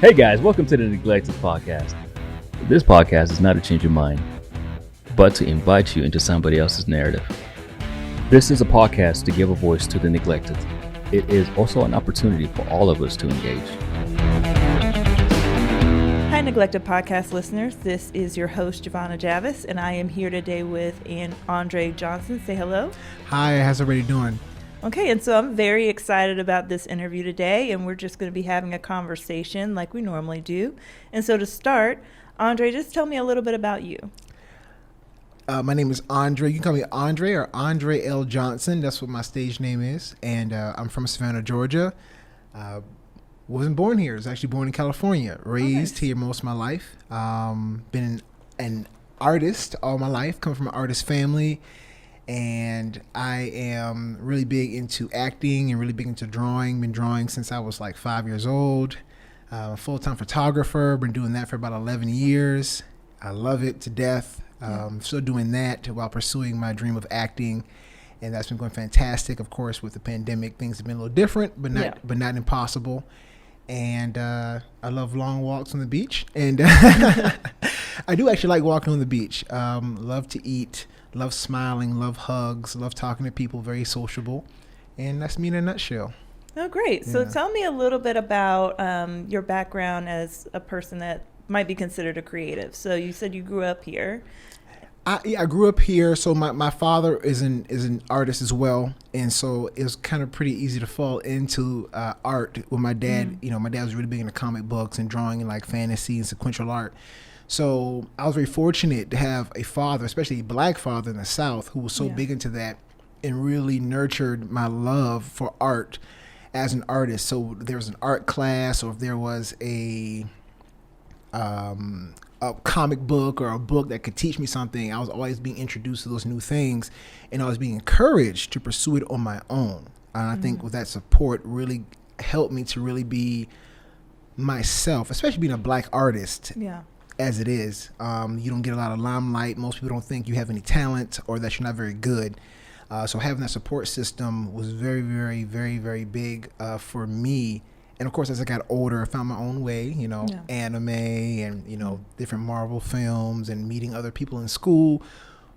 Hey guys, welcome to the Neglected Podcast. This podcast is not to change your mind, but to invite you into somebody else's narrative. This is a podcast to give a voice to the neglected. It is also an opportunity for all of us to engage. Hi, Neglected Podcast listeners. This is your host, Jovanna Javis, and I am here today with Andre Johnson. Say hello. Hi, how's everybody doing? Okay, and so I'm very excited about this interview today, and we're just going to be having a conversation like we normally do. And so to start, Andre, just tell me a little bit about you. My name is Andre. You can call me Andre or Andre L. Johnson. That's what my stage name is. And I'm from Savannah, Georgia. Wasn't born here. I was actually born in California. Raised here most of my life. Been an artist all my life. Come from an artist family. And I am really big into acting and really big into drawing. Been drawing since I was like 5 years old. Full-time photographer. Been doing that for about 11 years. I love it to death. Still doing that while pursuing my dream of acting. And that's been going fantastic. Of course, with the pandemic, things have been a little different, but not impossible. And I love long walks on the beach. And I do actually like walking on the beach. Love to eat. Love smiling, love hugs, love talking to people, very sociable. And that's me in a nutshell. Oh, great. Yeah. So tell me a little bit about your background as a person that might be considered a creative. So you said you grew up here. I grew up here. So my father is an artist as well. And so it was kind of pretty easy to fall into art with my dad. You know, my dad was really big into comic books and drawing and like fantasy and sequential art. So I was very fortunate to have a father, especially a black father in the South, who was so big into that and really nurtured my love for art as an artist. So there was an art class, or if there was a comic book or a book that could teach me something, I was always being introduced to those new things, and I was being encouraged to pursue it on my own. And I think with that support really helped me to really be myself, especially being a black artist. Yeah. As it is, you don't get a lot of limelight. Most people don't think you have any talent or that you're not very good. So having that support system was very, very, very, very big for me. And of course, as I got older, I found my own way, anime and, different Marvel films and meeting other people in school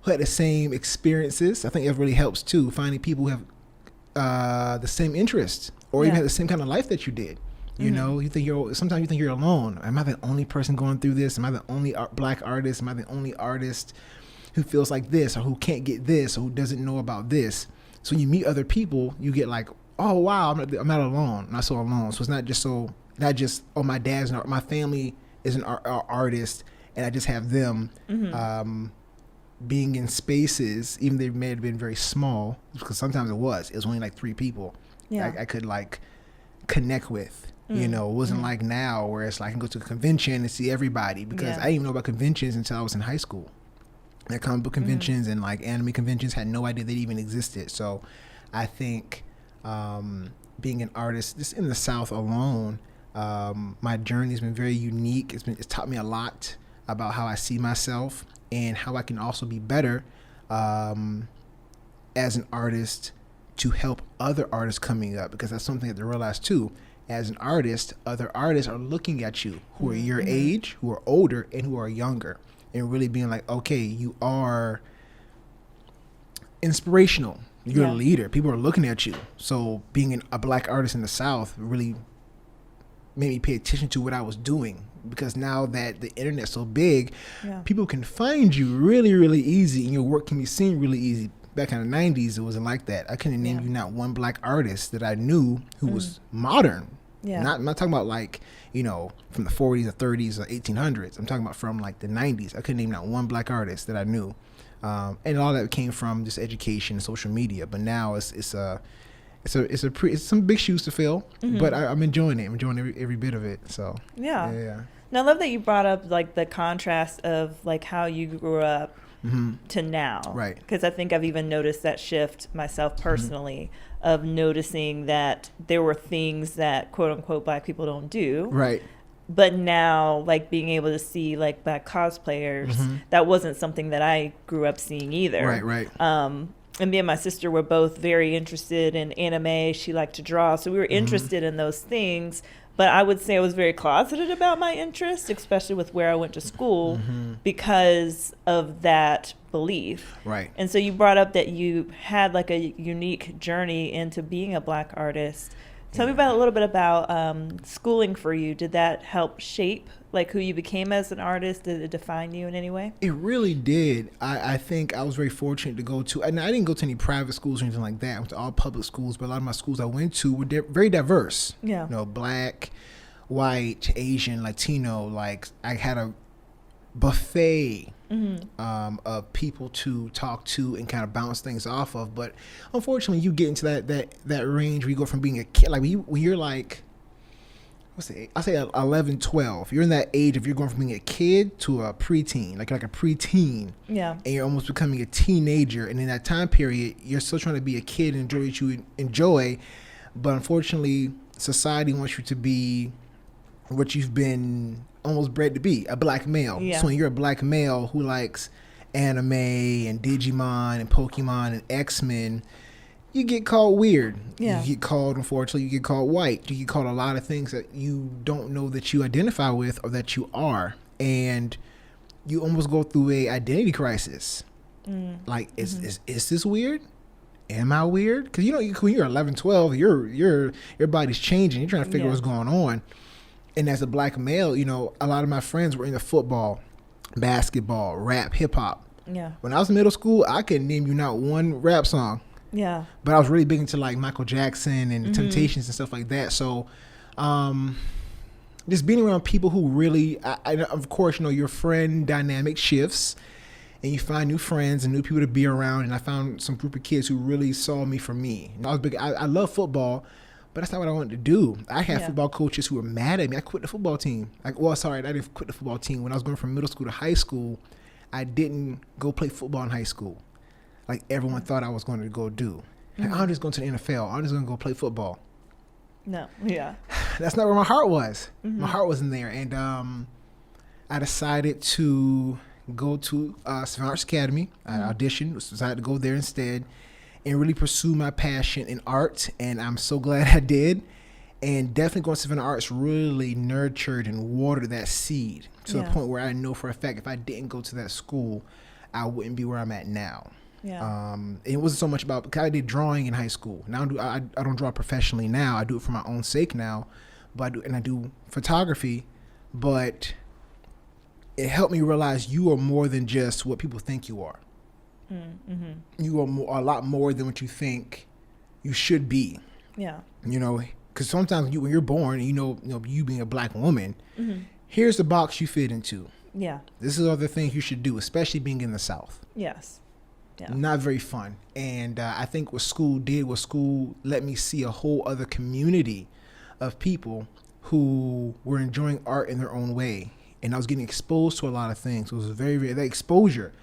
who had the same experiences. I think it really helps too, finding people who have the same interests or even have the same kind of life that you did. You know, sometimes you think you're alone. Am I the only person going through this? Am I the only black artist? Am I the only artist who feels like this or who can't get this or who doesn't know about this? So when you meet other people, you get like, oh, wow, I'm not alone. I'm not so alone. So it's not just, my dad's an art, my family is an artist and I just have them being in spaces, even they may have been very small, because sometimes it was only like 3 people I could like connect with. It wasn't like now where it's like I can go to a convention and see everybody, because I didn't even know about conventions until I was in high school. Like comic book conventions and like anime conventions, had no idea they even existed. So I think being an artist just in the South alone, my journey has been very unique. It's taught me a lot about how I see myself and how I can also be better as an artist to help other artists coming up, because that's something that they realize too. As an artist, other artists are looking at you who are your age, who are older, and who are younger, and really being like, okay, you are inspirational. You're a leader. People are looking at you. So being a black artist in the South really made me pay attention to what I was doing, because now that the internet's so big, people can find you really, really easy, and your work can be seen really easy. Back in the 90s, it wasn't like that. I couldn't name you not one black artist that I knew who was modern. I'm not talking about like, from the 40s or 30s or 1800s. I'm talking about from like the 90s. I couldn't name not one black artist that I knew. And all that came from just education and social media. But now it's some big shoes to fill, but I'm enjoying it. I'm enjoying every bit of it. So yeah. Now I love that you brought up like the contrast of like how you grew up to now, right? Because I think I've even noticed that shift myself personally, of noticing that there were things that quote unquote black people don't do, right? But now, like being able to see like black cosplayers, that wasn't something that I grew up seeing either, right. And me and my sister were both very interested in anime. She liked to draw, so we were interested in those things. But I would say I was very closeted about my interest, especially with where I went to school, because of that belief. Right. And so you brought up that you had like a unique journey into being a Black artist. Tell me about a little bit about schooling for you. Did that help shape like who you became as an artist? Did it define you in any way? It really did. I think I was very fortunate to go to, and I didn't go to any private schools or anything like that. I went to all public schools, but a lot of my schools I went to were very diverse. Yeah. You know, Black, white, Asian, Latino. Like I had a buffet of people to talk to and kind of bounce things off of. But unfortunately, you get into that range where you go from being a kid, like when you're like, I say 11, 12. You're in that age if you're going from being a kid to a preteen, like a preteen. Yeah. And you're almost becoming a teenager. And in that time period, you're still trying to be a kid and enjoy what you enjoy. But unfortunately, society wants you to be what you've been almost bred to be, a Black male. Yeah. So when you're a Black male who likes anime and Digimon and Pokemon and X-Men, you get called weird. Yeah. You get called, unfortunately, you get called white. You get called a lot of things that you don't know that you identify with or that you are. And you almost go through a identity crisis. Like, is this weird? Am I weird? Because, you know, when you're 11, 12, your body's changing. You're trying to figure what's going on. And as a Black male, you know, a lot of my friends were into football, basketball, rap, hip-hop. Yeah. When I was in middle school, I couldn't name you not one rap song. Yeah. But I was really big into like Michael Jackson and the Temptations and stuff like that. So just being around people who really, of course, you know, your friend dynamic shifts and you find new friends and new people to be around. And I found some group of kids who really saw me for me. And I was big. I love football, but that's not what I wanted to do. I had football coaches who were mad at me. I quit the football team. I didn't quit the football team. When I was going from middle school to high school, I didn't go play football in high school like everyone thought I was going to go do. Like, I'm just going to the NFL. I'm just going to go play football. No, yeah. That's not where my heart was. My heart wasn't there. And I decided to go to Savannah Arts Academy. I auditioned, decided to go there instead and really pursue my passion in art. And I'm so glad I did. And definitely going to Savannah Arts really nurtured and watered that seed to the point where I know for a fact if I didn't go to that school, I wouldn't be where I'm at now. Yeah. It wasn't so much about, because I did drawing in high school. Now I don't draw professionally now. I do it for my own sake now, but I do photography. But it helped me realize you are more than just what people think you are. You are a lot more than what you think you should be. Yeah. You know, because sometimes when you're born, you know, you being a Black woman, here's the box you fit into. Yeah. This is other things you should do, especially being in the South. Yes. Yeah. Not very fun. And I think what school let me see a whole other community of people who were enjoying art in their own way. And I was getting exposed to a lot of things. It was very, very, that exposure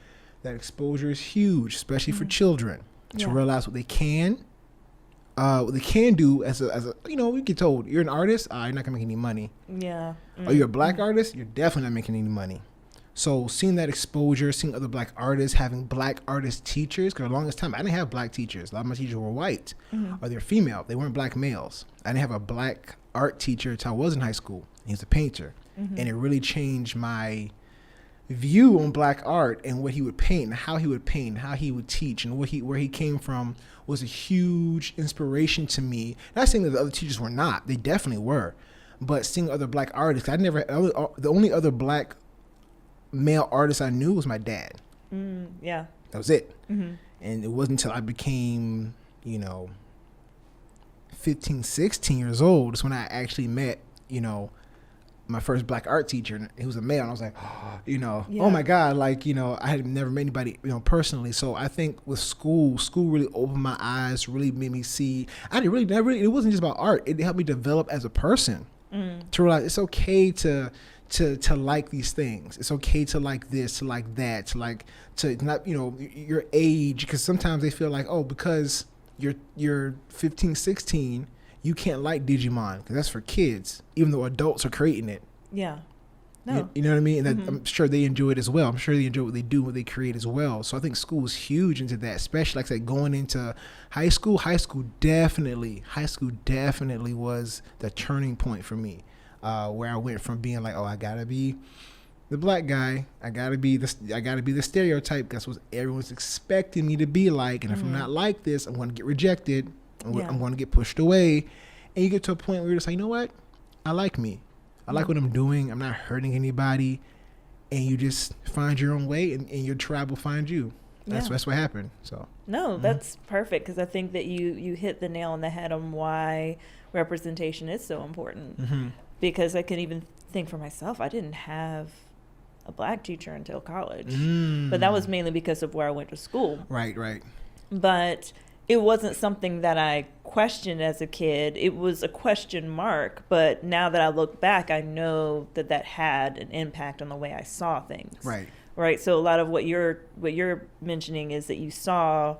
is huge, especially for children, to realize what they can do as a, you know, we get told, you're an artist, you're not gonna make any money. Yeah. Are you a Black artist? You're definitely not making any money. So seeing that exposure, seeing other Black artists, having Black artist teachers, because the longest time I didn't have Black teachers. A lot of my teachers were white or they're female. They weren't Black males. I didn't have a Black art teacher until I was in high school. He was a painter. And it really changed my view on Black art and what he would paint and how he would paint, how he would teach, and where he came from was a huge inspiration to me. Not saying that the other teachers were not. They definitely were. But seeing other Black artists, the only other Black male artist I knew was my dad. Yeah. That was it. And it wasn't until I became, 15, 16 years old, that's when I actually met, my first Black art teacher. And he was a male. And I was like, oh my God, I had never met anybody, personally. So I think with school really opened my eyes, really made me see. It wasn't just about art. It helped me develop as a person to realize it's okay to like these things. It's okay to like this, to like that, to not, your age. Because sometimes they feel like, because you're 15, 16, you can't like Digimon because that's for kids, even though adults are creating it. Yeah. No. You know what I mean? And I'm sure they enjoy it as well. I'm sure they enjoy what they do, what they create as well. So I think school is huge into that, especially like I said, going into high school. High school definitely was the turning point for me, where I went from being like, oh, I gotta be the black guy. I gotta be the stereotype. That's what everyone's expecting me to be like. And if I'm not like this, I'm going to get rejected. I'm going to get pushed away. And you get to a point where you're just like, you know what? I like me. I like what I'm doing. I'm not hurting anybody. And you just find your own way, and your tribe will find you. That's what happened. So no, that's perfect, because I think that you hit the nail on the head on why representation is so important. Because I can even think for myself, I didn't have a black teacher until college, but that was mainly because of where I went to school. Right. But it wasn't something that I questioned as a kid. It was a question mark, but now that I look back, I know that had an impact on the way I saw things. Right. So a lot of what you're mentioning is that you saw,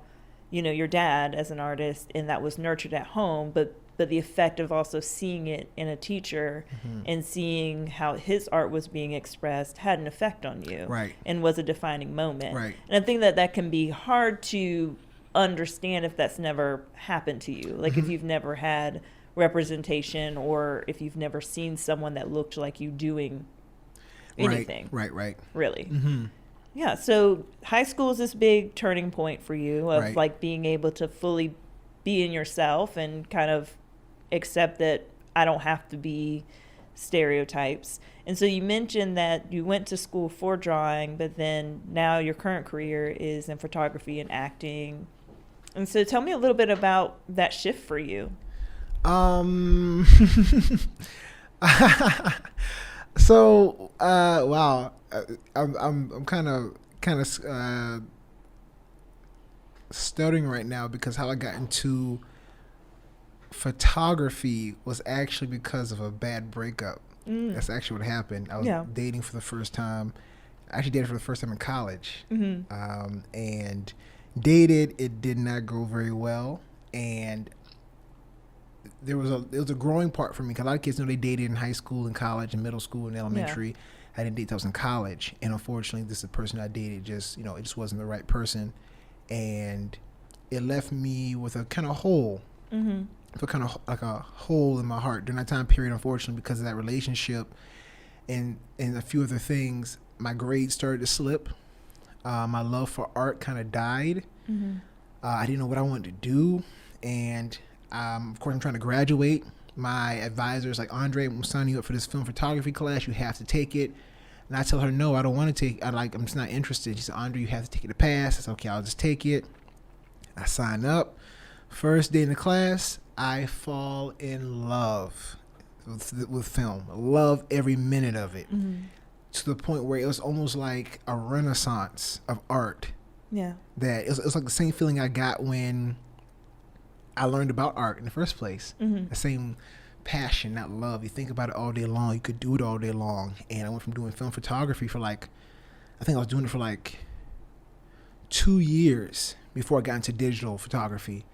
your dad as an artist, and that was nurtured at home, but the effect of also seeing it in a teacher and seeing how his art was being expressed had an effect on you. Right. And was a defining moment. Right. And I think that can be hard to understand if that's never happened to you, like if you've never had representation, or if you've never seen someone that looked like you doing anything. Right. Really. Yeah. So high school is this big turning point for you of like being able to fully be in yourself and kind of accept that I don't have to be stereotypes. And so you mentioned that you went to school for drawing, but then now your current career is in photography and acting. And so tell me a little bit about that shift for you. So, wow, I'm kind of stuttering right now, because how I got into photography was actually because of a bad breakup. That's actually what happened. I was dating for the first time. I actually dated for the first time in college, and dated. It did not go very well, and there was a growing part for me, because a lot of kids know they dated in high school and college and middle school and elementary. I didn't date till I was in college, and unfortunately, this is the person I dated. Just it just wasn't the right person, and it left me with a kind of hole. For kind of like a hole in my heart during that time period, unfortunately, because of that relationship and a few other things. My grades started to slip. My love for art kind of died. I didn't know what I wanted to do. And of course, I'm trying to graduate. My advisor's like, Andre, I'm signing you up for this film photography class. You have to take it. And I tell her, no, I don't want to take it. I'm just not interested. She said, Andre, you have to take it to pass. I said, okay, I'll just take it. I sign up. First day in the class, I fall in love with film. I love every minute of it, to the point where it was almost like a renaissance of art. Yeah, that it was like the same feeling I got when I learned about art in the first place. The same passion, not love. You think about it all day long. You could do it all day long. And I went from doing film photography for I think I was doing it for 2 years before I got into digital photography.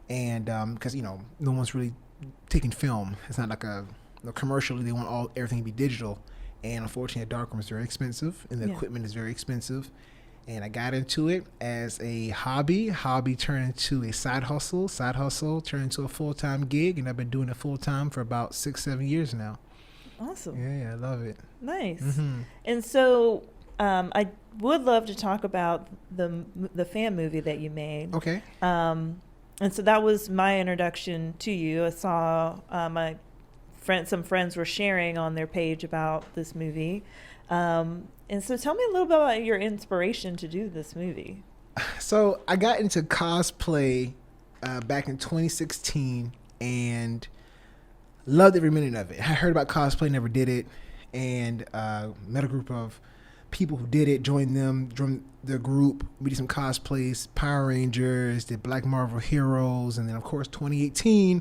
And because no one's really taking film. It's not like commercially they want everything to be digital. And unfortunately, a darkroom is very expensive, and the equipment is very expensive. And I got into it as a hobby. Hobby turned into a side hustle. Side hustle turned into a full-time gig, and I've been doing it full-time for about 6-7 years now. Awesome. Yeah, I love it. Nice. And so I would love to talk about the fan movie that you made. Okay. And so that was my introduction to you. I saw some friends were sharing on their page about this movie. And so tell me a little bit about your inspiration to do this movie. So I got into cosplay back in 2016 and loved every minute of it. I heard about cosplay, never did it, and met a group of people who did it, joined the group. We did some cosplays, Power Rangers, did Black Marvel Heroes, and then of course 2018,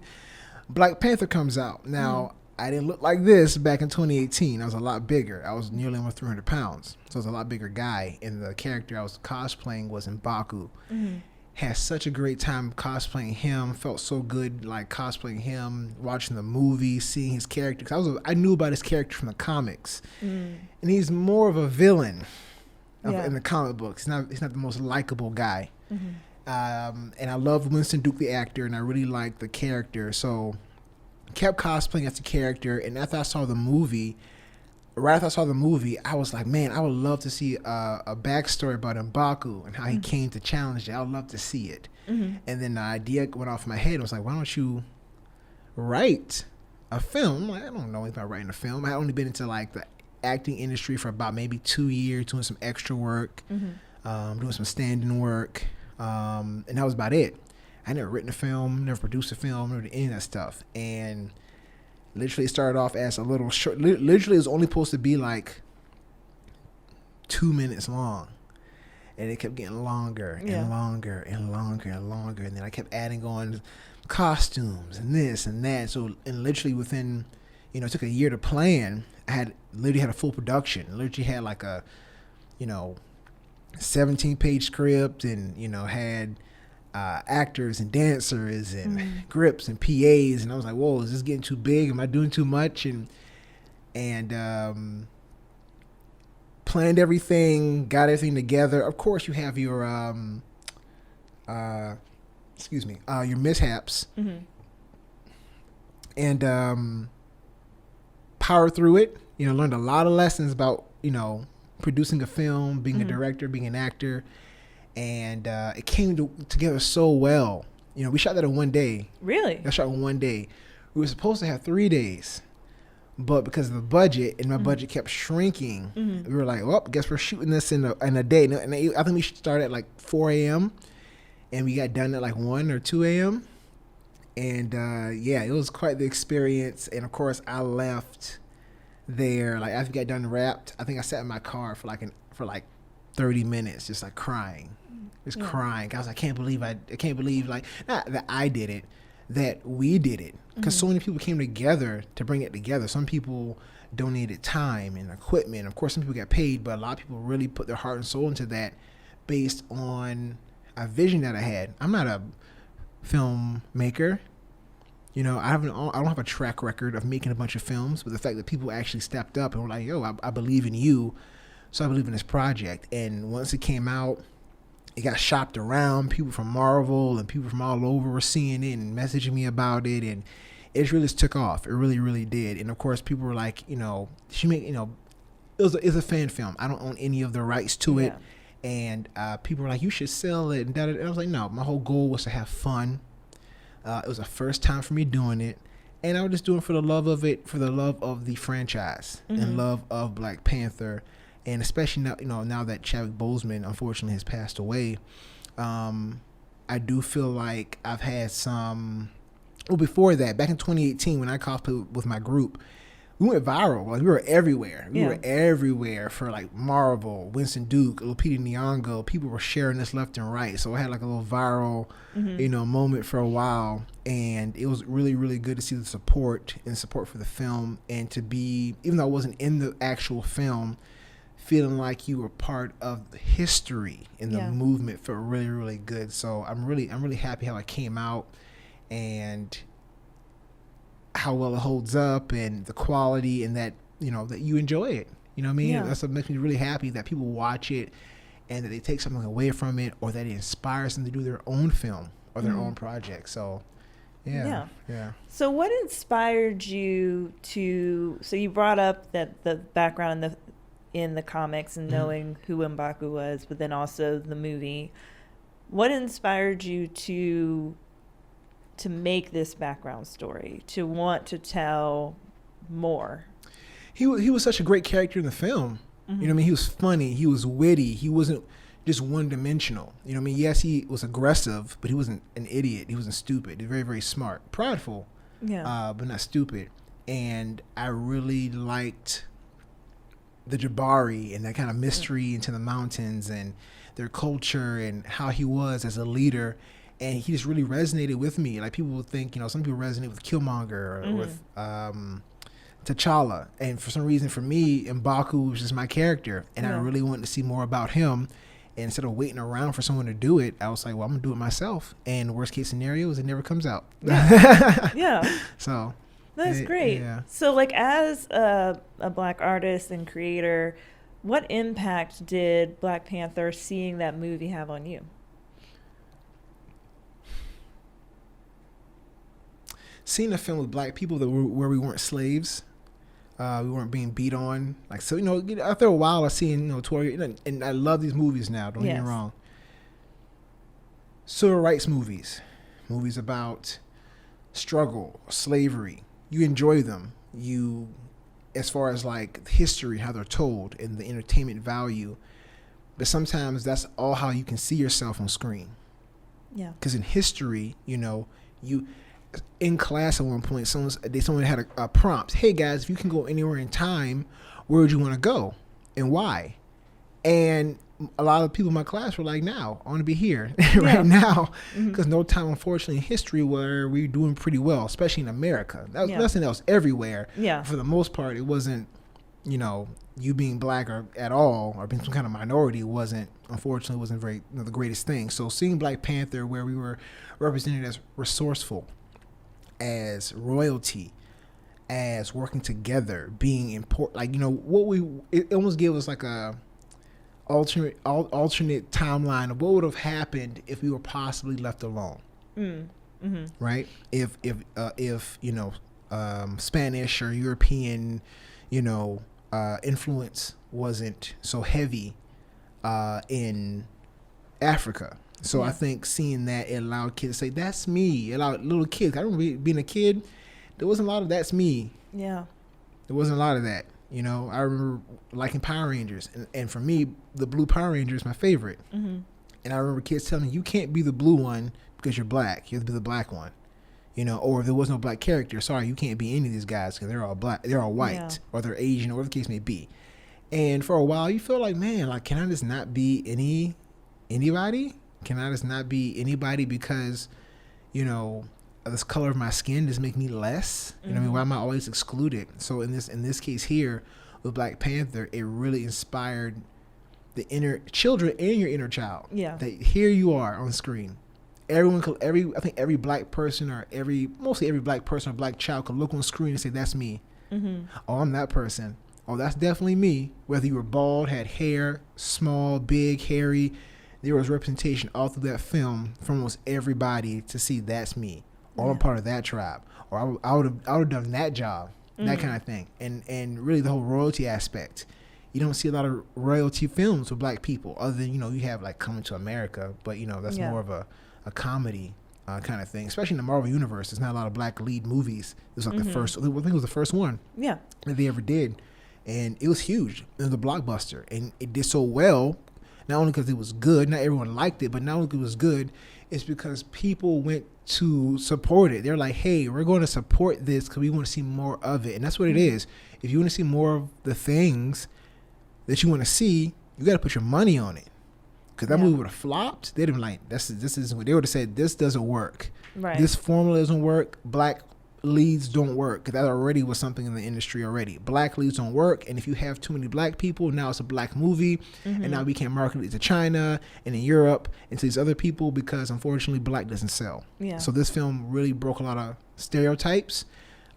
Black Panther comes out. Now, I didn't look like this back in 2018. I was a lot bigger. I was nearly almost 300 pounds. So I was a lot bigger guy. And the character I was cosplaying was M'Baku. had such a great time cosplaying him. Felt so good, like cosplaying him, watching the movie, seeing his character. Cause I knew about his character from the comics, and he's more of a villain in the comic books. He's not the most likable guy. And I love Winston Duke, the actor, and I really like the character. So kept cosplaying as the character. And after I saw the movie, I was like, man, I would love to see a backstory about M'Baku and how he came to challenge it. I would love to see it. And then the idea went off my head. I was like, why don't you write a film? I'm like, I don't know anything about writing a film. I had only been into like the acting industry for about maybe 2 years, doing some extra work, doing some stand-in work, and that was about it. I never written a film, never produced a film, never did any of that stuff. And literally started off as a little short. Literally, it was only supposed to be like 2 minutes long, and it kept getting longer and longer and longer and longer. And then I kept adding on costumes and this and that. So, and literally within, it took a year to plan. I literally had a full production. Literally had like a, 17-page script, and had actors and dancers and grips and PAs, and I was like, whoa, is this getting too big? Am I doing too much? And planned everything, got everything together. Of course, you have your your mishaps, and power through it. Learned a lot of lessons about producing a film, being a director, being an actor. And it came together so well. We shot that in 1 day. Really? I shot in 1 day. We were supposed to have 3 days, but because of the budget, and my budget kept shrinking, we were like, well, I guess we're shooting this in a day. And I think we started at like 4 a.m. and we got done at like 1 or 2 a.m. And it was quite the experience. And of course, I left there like after we got done wrapped. I think I sat in my car for like 30 minutes, just like crying. Crying. I was like, I can't believe like, not that I did it, that we did it. Because so many people came together to bring it together. Some people donated time and equipment. Of course, some people got paid, but a lot of people really put their heart and soul into that based on a vision that I had. I'm not a filmmaker. I don't have a track record of making a bunch of films, but the fact that people actually stepped up and were like, yo, I believe in you. So I believe in this project. And once it came out, it got shopped around. People from Marvel and people from all over were seeing it and messaging me about it. And it really just took off. It really, really did. And of course, people were like, she made, it's a fan film. I don't own any of the rights to it. And people were like, you should sell it. And I was like, no, my whole goal was to have fun. It was the first time for me doing it. And I was just doing it for the love of it, for the love of the franchise and love of Black Panther. And especially now that Chadwick Boseman unfortunately has passed away, I do feel like I've had some. Well, before that, back in 2018, when I cosplayed with my group, we went viral. Like, we were everywhere. We were everywhere for like Marvel, Winston Duke, Lupita Nyong'o. People were sharing this left and right. So I had like a little viral, moment for a while. And it was really, really good to see the support for the film, and to be, even though I wasn't in the actual film, feeling like you were part of the history in the movement felt really, really good. So I'm really happy how it came out and how well it holds up and the quality, and that, that you enjoy it. You know what I mean? That's what makes me really happy, that people watch it and that they take something away from it, or that it inspires them to do their own film or their own project. So yeah. So what inspired you so you brought up that the background in the comics and knowing who M'Baku was, but then also the movie. What inspired you to make this background story, to want to tell more? He was such a great character in the film. He was funny, he was witty, he wasn't just one-dimensional. Yes, he was aggressive, but he wasn't an idiot, he wasn't stupid. He was very, very smart, prideful, but not stupid. And I really liked the Jabari and that kind of mystery into the mountains and their culture and how he was as a leader. And he just really resonated with me. Like, people would think, some people resonate with Killmonger or with T'Challa. And for some reason, for me, M'Baku was just my character. And I really wanted to see more about him. And instead of waiting around for someone to do it, I was like, well, I'm gonna do it myself. And worst case scenario is it never comes out. Yeah. So that's great. Yeah. So like as a Black artist and creator, what impact did Black Panther seeing that movie have on you? Seeing a film with Black people where we weren't slaves. We weren't being beat on. Like, so, after a while I seen, and I love these movies now, don't get me wrong. Civil rights movies about struggle, slavery. You enjoy them. As far as like history, how they're told and the entertainment value. But sometimes that's all how you can see yourself on screen. Yeah. Because in history, in class at one point, someone had a prompt. Hey guys, if you can go anywhere in time, where would you want to go and why? And a lot of people in my class were like, now, I want to be here right now. Because no time, unfortunately, in history where we're doing pretty well, especially in America. That was nothing else everywhere. Yeah. For the most part, it wasn't, you being Black or at all or being some kind of minority wasn't very the greatest thing. So seeing Black Panther where we were represented as resourceful, as royalty, as working together, being important, like it almost gave us like a alternate timeline of what would have happened if we were possibly left alone. Right? If Spanish or European influence wasn't so heavy in Africa. So I think seeing that, it allowed kids to say, that's me. It allowed little kids. I remember being a kid, there wasn't a lot of that's me. Yeah. There wasn't a lot of that. I remember liking Power Rangers. And for me, the blue Power Ranger is my favorite. And I remember kids telling me, you can't be the blue one because you're Black. You have to be the Black one. Or if there was no Black character, sorry, you can't be any of these guys because they're all Black, they're all white, or they're Asian, or whatever the case may be. And for a while, you feel like, man, like, can I just not be anybody? Can I just not be anybody because, this color of my skin does make me less? Why am I always excluded? So in this case here with Black Panther, it really inspired the inner children and your inner child. Yeah. That here you are on screen. I think every Black person mostly every Black person or Black child could look on screen and say, that's me. Oh, I'm that person. Oh, that's definitely me. Whether you were bald, had hair, small, big, hairy, there was representation all through that film from almost everybody to see that's me, or I'm part of that tribe, or I would have done that job, that kind of thing, and really the whole royalty aspect. You don't see a lot of royalty films with Black people, other than you have like Coming to America, but that's more of a comedy kind of thing. Especially in the Marvel universe, there's not a lot of Black lead movies. This was like the first. I think it was the first one. Yeah, that they ever did, and it was huge. It was a blockbuster, and it did so well. Not only because it was good, not everyone liked it, but not only because it was good, it's because people went to support it. They're like, hey, we're going to support this because we want to see more of it. And that's what it is. If you want to see more of the things that you want to see, you got to put your money on it. Because that movie would have flopped. They'd have been like, this isn't what they would have said. This doesn't work. Right. This formula doesn't work. Black leads don't work, because that already was something in the industry already. Black leads don't work, and if you have too many Black people, now it's a Black movie, and now we can't market it to China and in Europe and to these other people because unfortunately Black doesn't sell. Yeah. So this film really broke a lot of stereotypes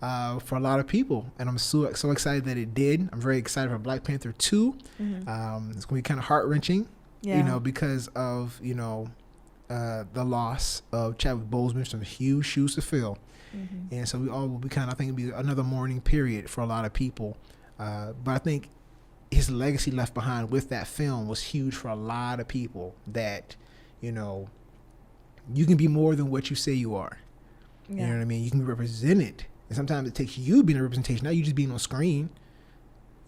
for a lot of people, and I'm so excited that it did. I'm very excited for Black Panther 2. It's going to be kind of heart-wrenching, because of the loss of Chadwick Boseman. Some huge shoes to fill. And so we all will be I think it'll be another mourning period for a lot of people. But I think his legacy left behind with that film was huge for a lot of people, that, you can be more than what you say you are. Yeah. You know what I mean? You can be represented. And sometimes it takes you being a representation, not you just being on screen.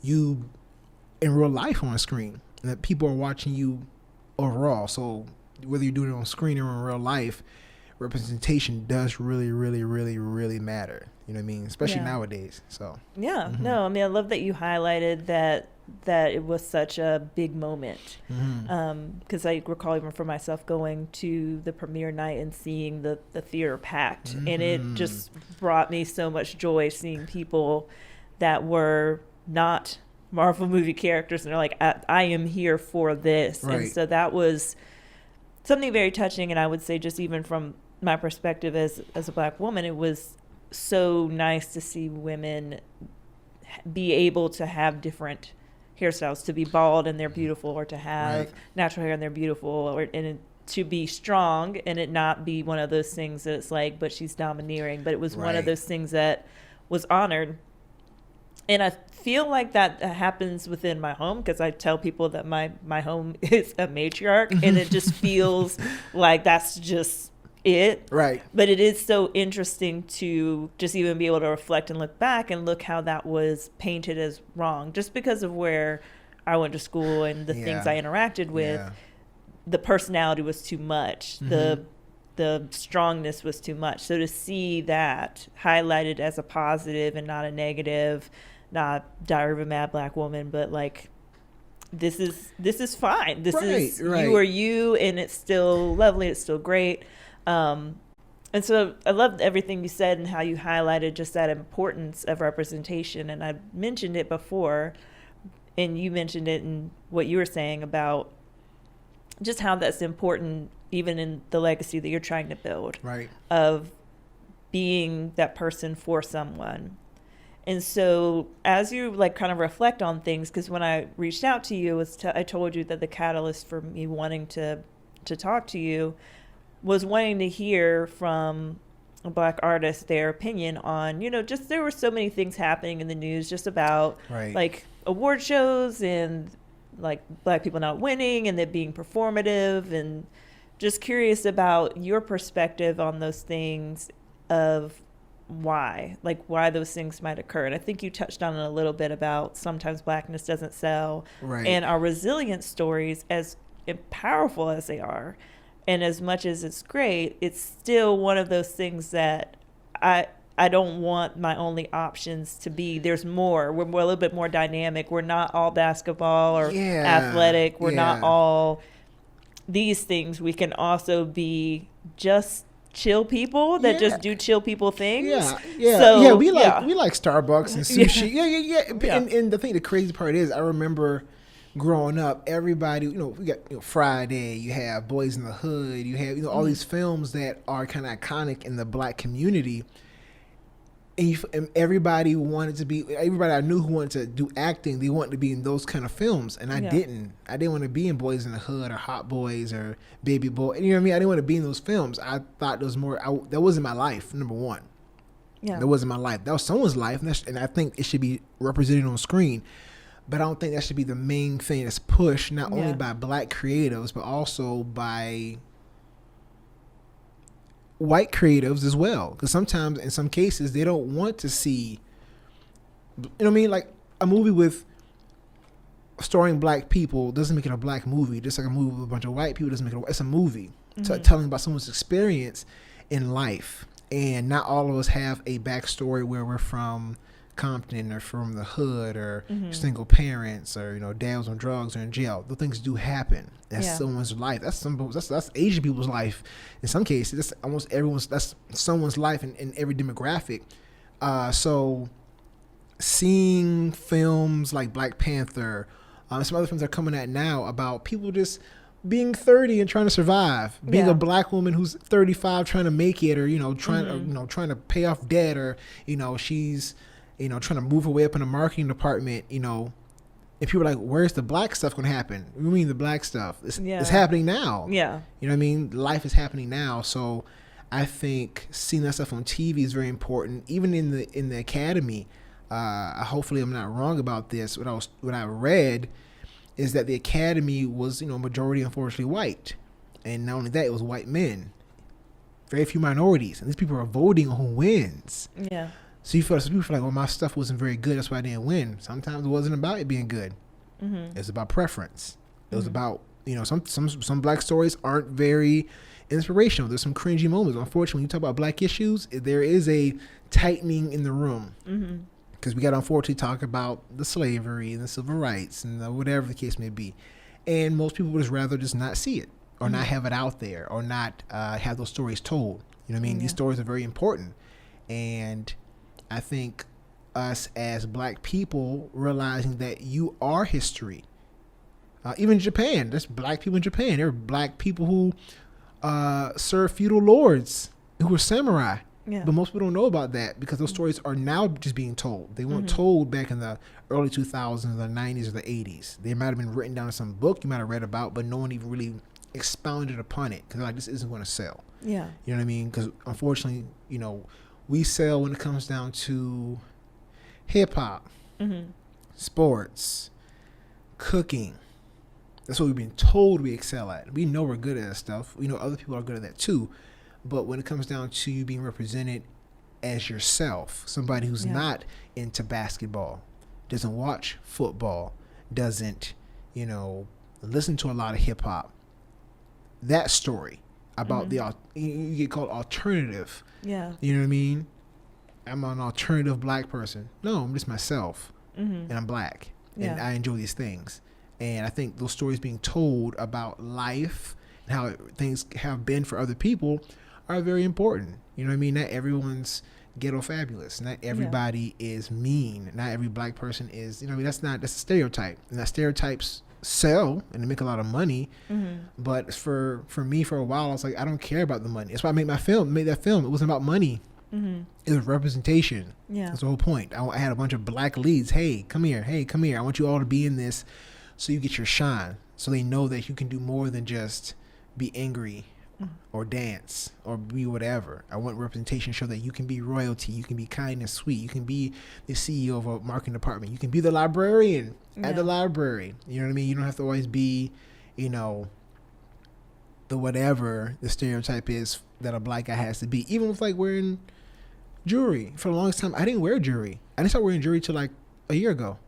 You in real life on screen. And that people are watching you overall. So whether you're doing it on screen or in real life, representation does really, really, really, really matter. You know what I mean? Especially nowadays. So no, I mean, I love that you highlighted that it was such a big moment. Because I recall even for myself going to the premiere night and seeing the theater packed, and it just brought me so much joy seeing people that were not Marvel movie characters, and they're like, I am here for this. Right. And so that was something very touching. And I would say, just even from my perspective as a Black woman, it was so nice to see women be able to have different hairstyles, to be bald and they're beautiful, or to have natural hair and they're beautiful, and to be strong and it not be one of those things that it's like, but she's domineering, but it was one of those things that was honored. And I feel like that happens within my home, because I tell people that my home is a matriarch, and it just feels like that's just it. Right. But it is so interesting to just even be able to reflect and look back and look how that was painted as wrong, just because of where I went to school and the things I interacted with. The personality was too much. The strongness was too much. So to see that highlighted as a positive and not a negative, not Diary of a Mad Black Woman, but like, this is fine. This is you are you, and it's still lovely. It's still great. And so I loved everything you said and how you highlighted just that importance of representation. And I mentioned it before, and you mentioned it in what you were saying about just how that's important, even in the legacy that you're trying to build, of being that person for someone. And so as you like kind of reflect on things, because when I reached out to you, I told you that the catalyst for me wanting to talk to you was wanting to hear from a Black artist their opinion on, just there were so many things happening in the news just about like award shows and like Black people not winning and it being performative, and just curious about your perspective on those things, of why those things might occur. And I think you touched on it a little bit about sometimes Blackness doesn't sell, and our resilient stories, as powerful as they are, and as much as it's great, it's still one of those things that I don't want my only options to be, there's more. We're a little bit more dynamic. We're not all basketball or athletic. We're not all these things. We can also be just chill people that just do chill people things. We like Starbucks and sushi. And the thing, the crazy part is, I remember growing up, everybody, we got Friday, you have Boys in the Hood, you have all these films that are kind of iconic in the Black community. And everybody I knew who wanted to do acting, they wanted to be in those kind of films. And I didn't want to be in Boys in the Hood or Hot Boys or Baby Boy. You know what I mean? I didn't want to be in those films. I thought there was more, that wasn't my life, number one. Yeah. That wasn't my life. That was someone's life. And I think it should be represented on screen. But I don't think that should be the main thing that's pushed, not only by Black creatives, but also by white creatives as well, because sometimes in some cases they don't want to see, like a movie with starring Black people doesn't make it a Black movie. Just like a movie with a bunch of white people doesn't make it's a movie telling about someone's experience in life. And not all of us have a backstory where we're from Compton or from the hood or single parents or dad was on drugs or in jail. Those things do happen. That's someone's life. That's Asian people's life. In some cases, that's someone's life in every demographic. So seeing films like Black Panther, some other films that are coming out now about people just being 30 and trying to survive, being a Black woman who's 35 trying to make it, or trying to pay off debt, or she's trying to move her way up in the marketing department, and people are like, where's the Black stuff going to happen? We mean the Black stuff. It's happening now. Yeah. You know what I mean? Life is happening now. So I think seeing that stuff on TV is very important. Even in the academy, hopefully I'm not wrong about this. What I read is that the academy was, majority unfortunately white. And not only that, it was white men. Very few minorities. And these people are voting on who wins. Yeah. So some people feel like, well, my stuff wasn't very good, that's why I didn't win. Sometimes it wasn't about it being good. It was about preference. It was about, some Black stories aren't very inspirational. There's some cringy moments. Unfortunately, when you talk about Black issues, there is a tightening in the room. Because we got to unfortunately talk about the slavery and the civil rights and whatever the case may be. And most people would just rather just not see it or not have it out there or not have those stories told. You know what I mean? These stories are very important. And I think us as black people realizing that you are history. Even Japan, there's black people in Japan. There are black people who serve feudal lords who were samurai. Yeah. But most people don't know about that because those stories are now just being told. They weren't told back in the early 2000s, the 90s, or the 80s. They might have been written down in some book you might have read about, but no one even really expounded upon it because like this isn't going to sell. Yeah. You know what I mean? Because unfortunately, you know, we sell when it comes down to hip hop, sports, cooking. That's what we've been told we excel at. We know we're good at that stuff. We know other people are good at that too. But when it comes down to you being represented as yourself, somebody who's not into basketball, doesn't watch football, doesn't, you know, listen to a lot of hip hop, that story about you get called alternative. Yeah. You know what I mean? I'm an alternative black person. No, I'm just myself. And I'm black. Yeah. And I enjoy these things. And I think those stories being told about life and how things have been for other people are very important. You know what I mean? Not everyone's ghetto fabulous. Not everybody is mean. Not every black person is, you know what I mean? That's a stereotype. And that stereotypes sell and they make a lot of money. But for me, for a while, I was like, I don't care about the money. That's why I made that film. It wasn't about money. It was representation. Yeah. That's the whole point. I had a bunch of black leads. Hey, come here. Hey, come here. I want you all to be in this so you get your shine. So they know that you can do more than just be angry or dance or be whatever. I want representation to show that you can be royalty. You can be kind and sweet. You can be the CEO of a marketing department. You can be the librarian at the library. You know what I mean? You don't have to always be, you know, the whatever the stereotype is that a black guy has to be. Even with like wearing jewelry. For the longest time, I didn't wear jewelry. I didn't start wearing jewelry till like a year ago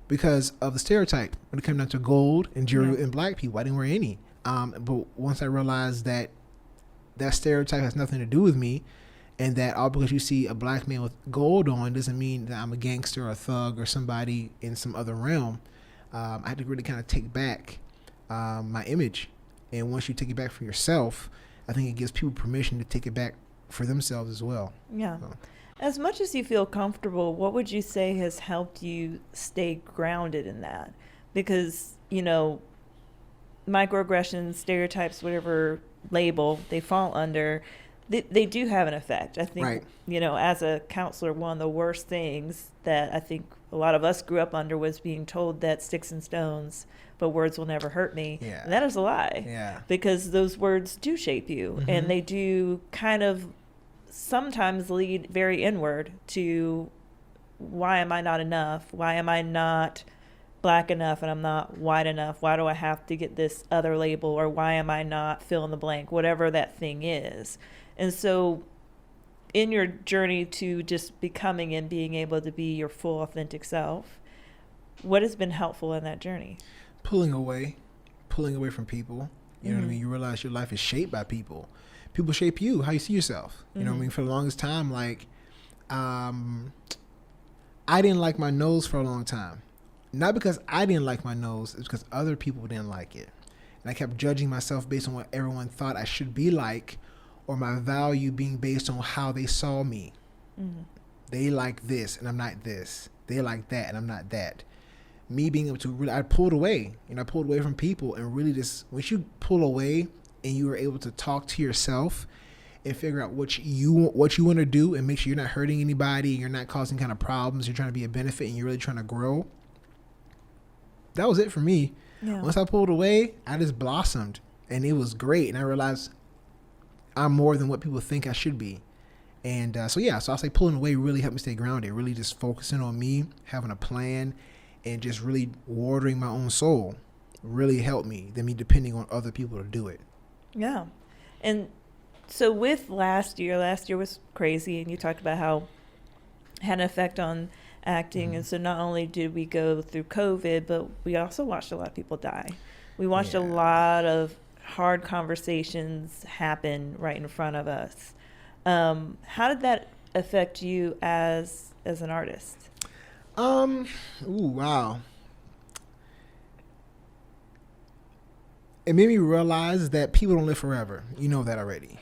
because of the stereotype. When it came down to gold and jewelry and black people, I didn't wear any. But once I realized that stereotype has nothing to do with me, and that all because you see a black man with gold on doesn't mean that I'm a gangster or a thug or somebody in some other realm. I had to really kind of take back my image. And once you take it back for yourself, I think it gives people permission to take it back for themselves as well. Yeah. So. As much as you feel comfortable, what would you say has helped you stay grounded in that? Because, you know, microaggressions, stereotypes, whatever label they fall under, they do have an effect. I think, you know, as a counselor, one of the worst things that I think a lot of us grew up under was being told that sticks and stones, but words will never hurt me. Yeah. And that is a lie. Yeah. Because those words do shape you, and they do kind of sometimes lead very inward to, why am I not enough? Why am I not black enough and I'm not white enough? Why do I have to get this other label? Or why am I not fill in the blank, whatever that thing is? And so in your journey to just becoming and being able to be your full authentic self, what has been helpful in that journey? Pulling away from people. You know what I mean? You realize your life is shaped by people. People shape you, how you see yourself. You know what I mean? For the longest time, like, I didn't like my nose for a long time. Not because I didn't like my nose, it's because other people didn't like it. And I kept judging myself based on what everyone thought I should be like, or my value being based on how they saw me. They like this and I'm not this. They like that and I'm not that. Me being able to really, I pulled away. You know, I pulled away from people, and really just, once you pull away and you are able to talk to yourself and figure out what you want to do and make sure you're not hurting anybody, you're not causing kind of problems, you're trying to be a benefit and you're really trying to grow. That was it for me. Yeah. Once I pulled away, I just blossomed, and it was great. And I realized I'm more than what people think I should be. And so I'll say pulling away really helped me stay grounded, really just focusing on me, having a plan, and just really watering my own soul really helped me than me depending on other people to do it. Yeah. And so with last year was crazy, and you talked about how it had an effect on acting. And so not only did we go through COVID, but we also watched a lot of people die. We watched a lot of hard conversations happen right in front of us. How did that affect you as an artist? Wow. It made me realize that people don't live forever. You know that already.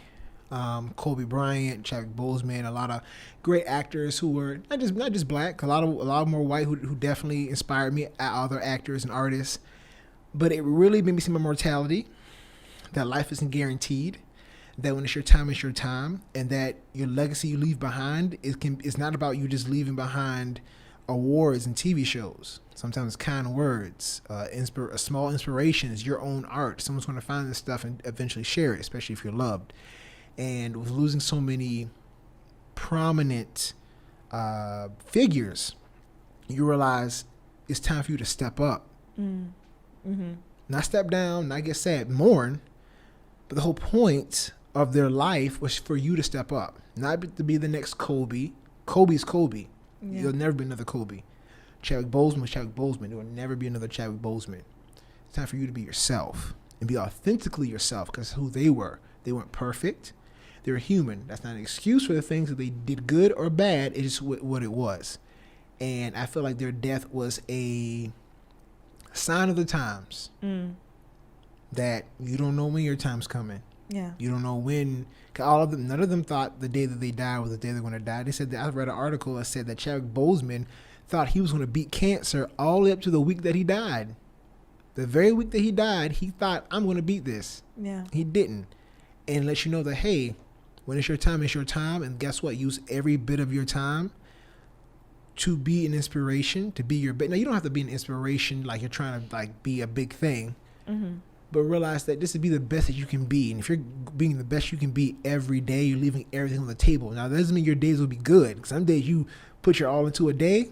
Kobe Bryant, Chadwick Boseman, a lot of great actors who were not just black, a lot more white who definitely inspired me, other actors and artists. But it really made me see my mortality, that life isn't guaranteed, that when it's your time, and that your legacy you leave behind it's not about you just leaving behind awards and TV shows. Sometimes kind words, a small inspiration is your own art. Someone's going to find this stuff and eventually share it, especially if you're loved. And with losing so many prominent figures, you realize it's time for you to step up. Mm-hmm. Not step down, not get sad, mourn. But the whole point of their life was for you to step up, not to be the next Kobe. Kobe's Kobe. Yeah. There'll never be another Kobe. Chadwick Boseman was Chadwick Boseman. There will never be another Chadwick Boseman. It's time for you to be yourself and be authentically yourself, because who they were. They weren't perfect. They were human. That's not an excuse for the things that they did, good or bad. It's just what it was. And I feel like their death was a sign of the times. That you don't know when your time's coming. Yeah. You don't know when. None of them thought the day that they died was the day they're going to die. They said that, I read an article that said that Chadwick Boseman thought he was going to beat cancer all the way up to the week that he died. The very week that he died, he thought, I'm going to beat this. Yeah. He didn't. And let you know that, hey, when it's your time, it's your time. And guess what? Use every bit of your time to be an inspiration, to be your best. Now, you don't have to be an inspiration like you're trying to be a big thing. Mm-hmm. But realize that this would be the best that you can be. And if you're being the best you can be every day, you're leaving everything on the table. Now, that doesn't mean your days will be good. Some days you put your all into a day,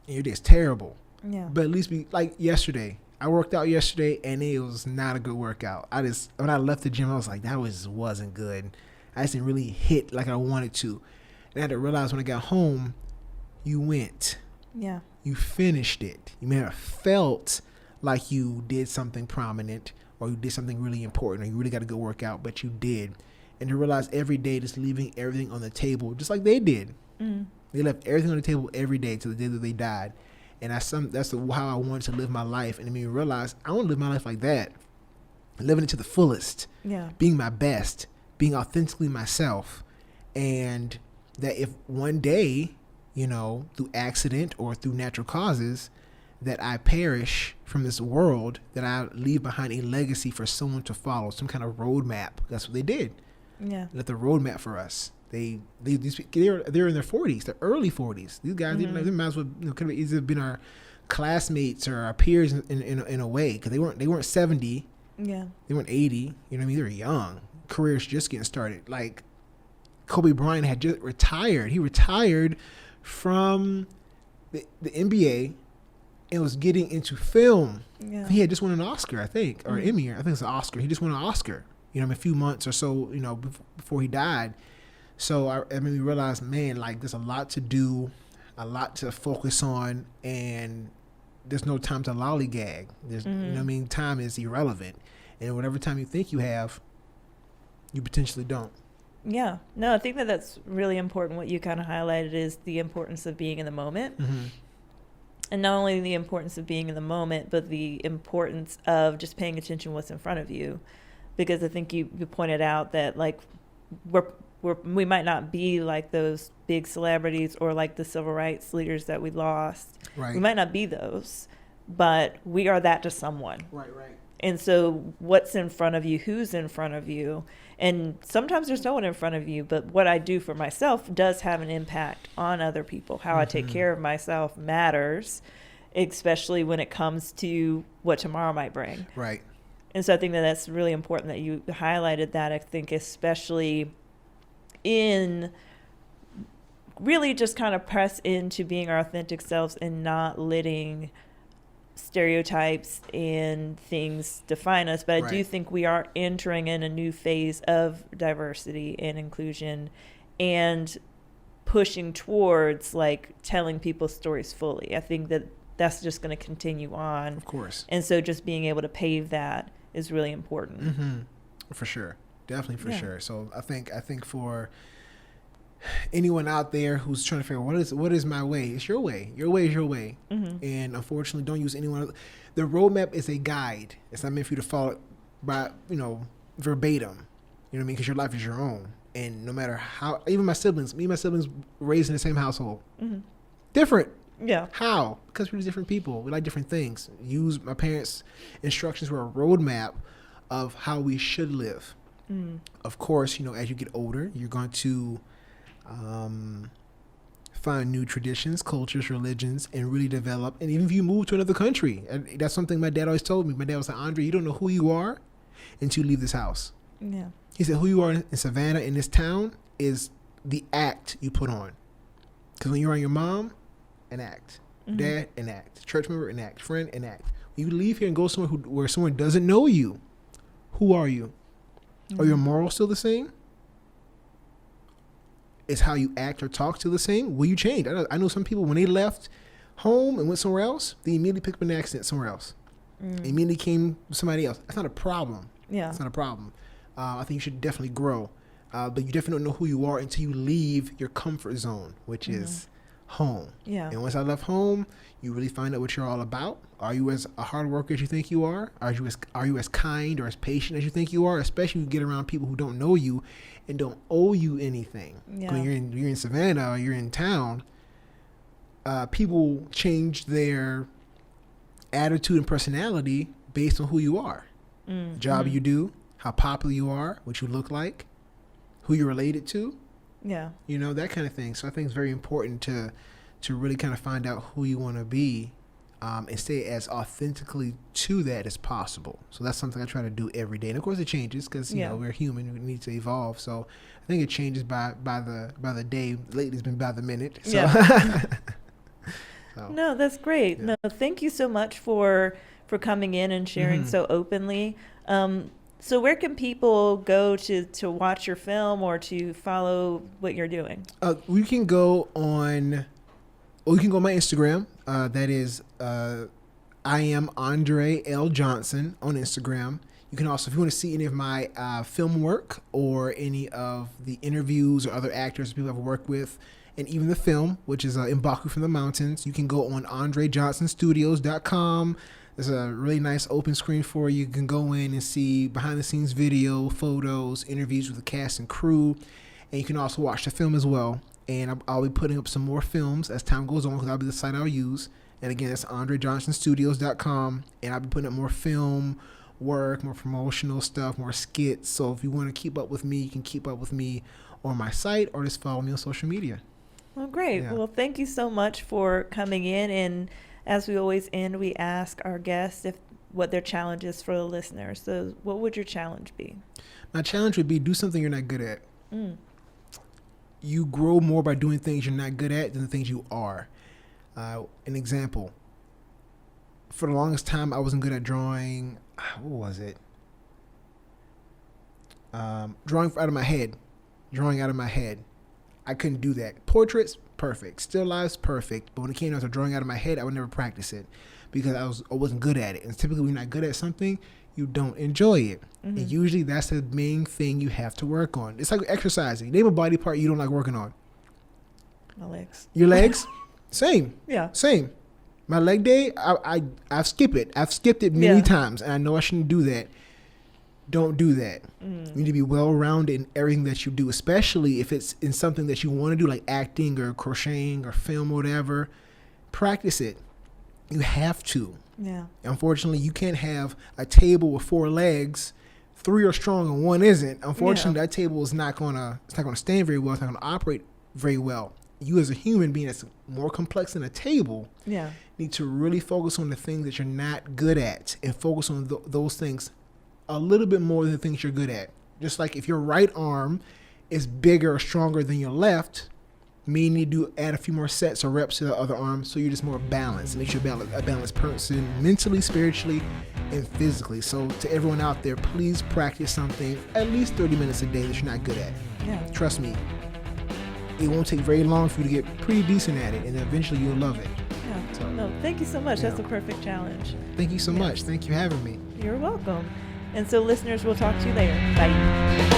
and your day's terrible. Yeah. But at least be like yesterday. I worked out yesterday, and it was not a good workout. When I left the gym, I was like, that wasn't good. I just didn't really hit like I wanted to. And I had to realize when I got home, you went. Yeah. You finished it. You may have felt like you did something prominent, or you did something really important, or you really got a good workout, but you did. And to realize every day just leaving everything on the table, just like they did. They left everything on the table every day to the day that they died. And that's how I wanted to live my life. And it made me realize I want to live my life like that, living it to the fullest, being my best, being authentically myself. And that if one day, through accident or through natural causes, that I perish from this world, that I leave behind a legacy for someone to follow, some kind of roadmap. That's what they did. Yeah. Left a roadmap for us. They're in their 40s, their early 40s. These guys, they might as well could have easily been our classmates or our peers in a way, because they weren't 70. Yeah. They weren't 80. You know what I mean? They were young. Careers just getting started. Like Kobe Bryant had just retired. He retired from the NBA and was getting into film. Yeah. He had just won an Oscar, I think, or Emmy. I think it's an Oscar. He just won an Oscar, a few months or so, before he died. So I made me realize, man, there's a lot to do, a lot to focus on, and there's no time to lollygag. Time is irrelevant. And whatever time you think you have, you potentially don't. Yeah. No, I think that's really important. What you kind of highlighted is the importance of being in the moment. Mm-hmm. And not only the importance of being in the moment, but the importance of just paying attention to what's in front of you. Because I think you pointed out that we might not be like those big celebrities or like the civil rights leaders that we lost. Right. We might not be those, but we are that to someone. Right. And so what's in front of you, who's in front of you, and sometimes there's no one in front of you, but what I do for myself does have an impact on other people. How I take care of myself matters, especially when it comes to what tomorrow might bring. Right. And so I think that's really important that you highlighted that. I think especially in really just kind of press into being our authentic selves and not letting stereotypes and things define us. But I do think we are entering in a new phase of diversity and inclusion and pushing towards telling people's stories fully. I think that's just going to continue on. Of course. And so just being able to pave that is really important. Mm-hmm. For sure. Definitely for sure. So I think for anyone out there who's trying to figure out what is my way, it's your way. Your way is your way. Mm-hmm. And unfortunately, don't use anyone else. The roadmap is a guide. It's not meant for you to follow it by verbatim. You know what I mean? Because your life is your own. And no matter how, even me and my siblings raised in the same household. Mm-hmm. Different. Yeah. How? Because we're different people. We like different things. My parents' instructions were a roadmap of how we should live. Mm. Of course, as you get older, you're going to find new traditions, cultures, religions, and really develop. And even if you move to another country, and that's something my dad always told me. My dad was like, Andre, you don't know who you are until you leave this house. Yeah. He said, who you are in Savannah, in this town, is the act you put on. Because when you're around your mom, an act. Mm-hmm. Dad, an act. Church member, an act. Friend, an act. When you leave here and go somewhere where someone doesn't know you, who are you? Mm-hmm. Are your morals still the same? Is how you act or talk still the same? Will you change? I know some people, when they left home and went somewhere else, they immediately picked up an accent somewhere else. Immediately came somebody else. That's not a problem. Yeah. It's not a problem. I think you should definitely grow. But you definitely don't know who you are until you leave your comfort zone, which is home. Yeah. And once I left home, you really find out what you're all about. Are you as a hard worker as you think you are? Are you as kind or as patient as you think you are? Especially when you get around people who don't know you and don't owe you anything. Yeah. When you're in Savannah or you're in town, people change their attitude and personality based on who you are. The job you do, how popular you are, what you look like, who you're related to. Yeah. That kind of thing. So I think it's very important to really kind of find out who you want to be and stay as authentically to that as possible. So that's something I try to do every day. And of course it changes because, we're human. We need to evolve. So I think it changes by the day. Lately it's been by the minute. So. Yeah. So. No, that's great. Yeah. No, thank you so much for coming in and sharing so openly. So where can people go to watch your film or to follow what you're doing? We can go on my Instagram. That is, I am Andre L. Johnson on Instagram. You can also, if you want to see any of my film work or any of the interviews or other actors people I've worked with, and even the film, which is M'Baku from the Mountains, you can go on AndreJohnsonStudios.com. There's a really nice open screen for you. You can go in and see behind-the-scenes video, photos, interviews with the cast and crew. And you can also watch the film as well. And I'll be putting up some more films as time goes on because that'll be the site I'll use. And again, it's AndreJohnsonStudios.com. And I'll be putting up more film work, more promotional stuff, more skits. So if you want to keep up with me, you can keep up with me on my site or just follow me on social media. Well, great. Yeah. Well, thank you so much for coming in. And as we always end, we ask our guests what their challenge is for the listeners. So what would your challenge be? My challenge would be do something you're not good at. You grow more by doing things you're not good at than the things you are. An example. For the longest time, I wasn't good at drawing. What was it? Drawing out of my head. I couldn't do that. Portraits, perfect. Still lifes, perfect. But when it came down to drawing out of my head, I would never practice it because I wasn't good at it. And typically when you're not good at something, you don't enjoy it. Mm-hmm. And usually that's the main thing you have to work on. It's like exercising. Name a body part you don't like working on. My legs. Your legs? Same. Yeah. Same. My leg day, I've skipped it. I've skipped it many times, and I know I shouldn't do that. Don't do that. You need to be well-rounded in everything that you do, especially if it's in something that you want to do, like acting or crocheting or film or whatever. Practice it. You have to. Yeah. Unfortunately, you can't have a table with 4 legs, 3 are strong and 1 isn't. Unfortunately, that table is not gonna stand very well. It's not gonna operate very well. You as a human being that's more complex than a table need to really focus on the things that you're not good at and focus on those things a little bit more than the things you're good at. Just like if your right arm is bigger or stronger than your left, you need to add a few more sets or reps to the other arm so you're just more balanced. It makes you a balanced person mentally, spiritually, and physically. So to everyone out there, please practice something at least 30 minutes a day that you're not good at. Yeah. Trust me. It won't take very long for you to get pretty decent at it, and eventually you'll love it. Yeah. So, no, thank you so much. That's a perfect challenge. Thank you so much. Thank you for having me. You're welcome. And so listeners, we'll talk to you later. Bye.